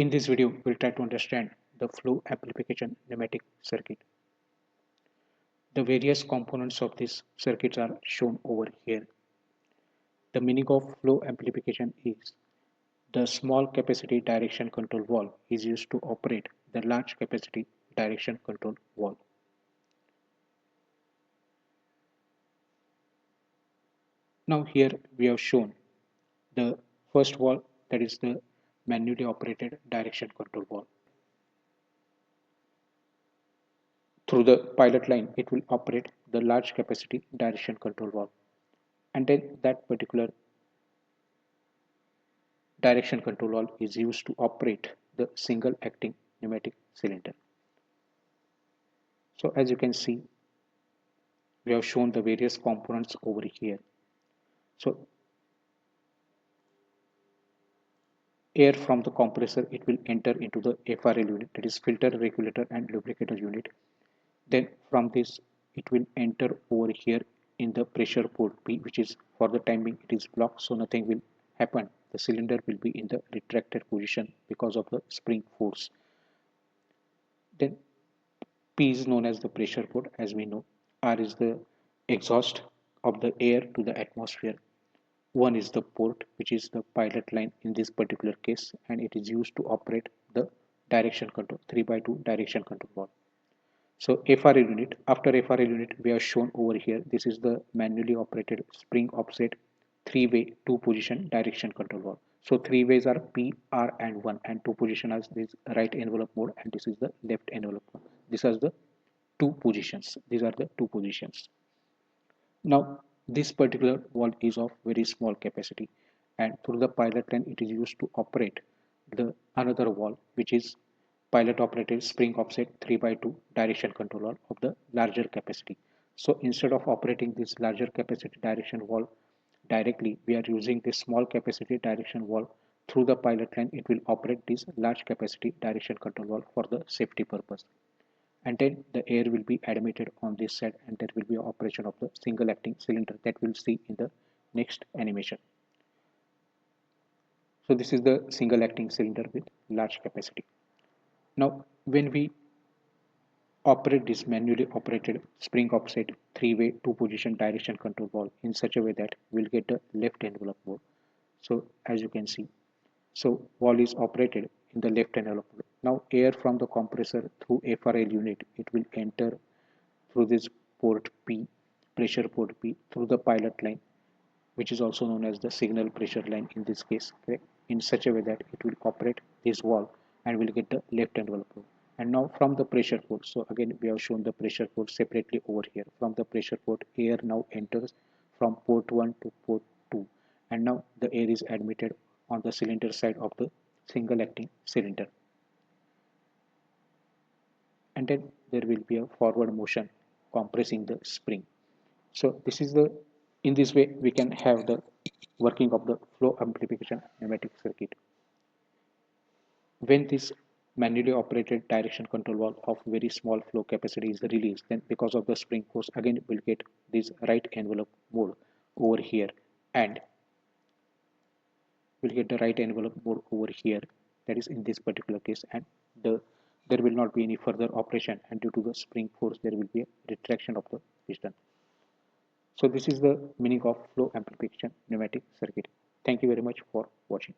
In this video, we'll try to understand the flow amplification pneumatic circuit. The various components of this circuit are shown over here. The meaning of flow amplification is the small capacity direction control valve is used to operate the large capacity direction control valve. Now here we have shown the first valve, that is the manually operated direction control valve. Through the pilot line, it will operate the large capacity direction control valve, and then that particular direction control valve is used to operate the single acting pneumatic cylinder. So as you can see, we have shown the various components over here. So air from the compressor, it will enter into the FRL unit, that is filter, regulator and lubricator unit. Then from this, it will enter over here in the pressure port P, which is for the time being it is blocked, so nothing will happen. The cylinder will be in the retracted position because of the spring force. Then P is known as the pressure port, as we know. R is the exhaust of the air to the atmosphere. 1 is the port, which is the pilot line in this particular case, and it is used to operate the direction control 3x2 direction control valve. So FRL unit, after FRL unit we have shown over here, this is the manually operated spring offset 3-way 2-position direction control valve. So 3 ways are P, R and 1, and 2 position as this right envelope mode, and this is the left envelope mode. These are the two positions. These are the two positions. Now this particular valve is of very small capacity, and through the pilot line it is used to operate the another valve, which is pilot operated spring offset 3x2 direction control valve of the larger capacity. So instead of operating this larger capacity direction valve directly, we are using this small capacity direction valve. Through the pilot line, it will operate this large capacity direction control valve for the safety purpose. And then the air will be admitted on this side, and there will be operation of the single acting cylinder that we'll see in the next animation. So this is the single acting cylinder with large capacity. Now when we operate this manually operated spring offset 3-way 2-position direction control valve in such a way that we'll get the left envelope mode. So as you can see, so valve is operated in the left envelope mode. Now air from the compressor through FRL unit, it will enter through this port P, pressure port P, through the pilot line, which is also known as the signal pressure line in this case, correct? In such a way that it will operate this valve and will get the left envelope mode. And now from the pressure port, so again we have shown the pressure port separately over here. From the pressure port, air now enters from port 1 to port 2, and now the air is admitted on the cylinder side of the single acting cylinder, and then there will be a forward motion compressing the spring. So this is the, in this way we can have the working of the flow amplification pneumatic circuit. When this manually operated direction control valve of very small flow capacity is released, then because of the spring force, again we'll get this right envelope mode over here, and we'll get the right envelope mode over here, that is in this particular case, and there will not be any further operation, and due to the spring force there will be a retraction of the piston. So this is the meaning of flow amplification pneumatic circuit. Thank you very much for watching.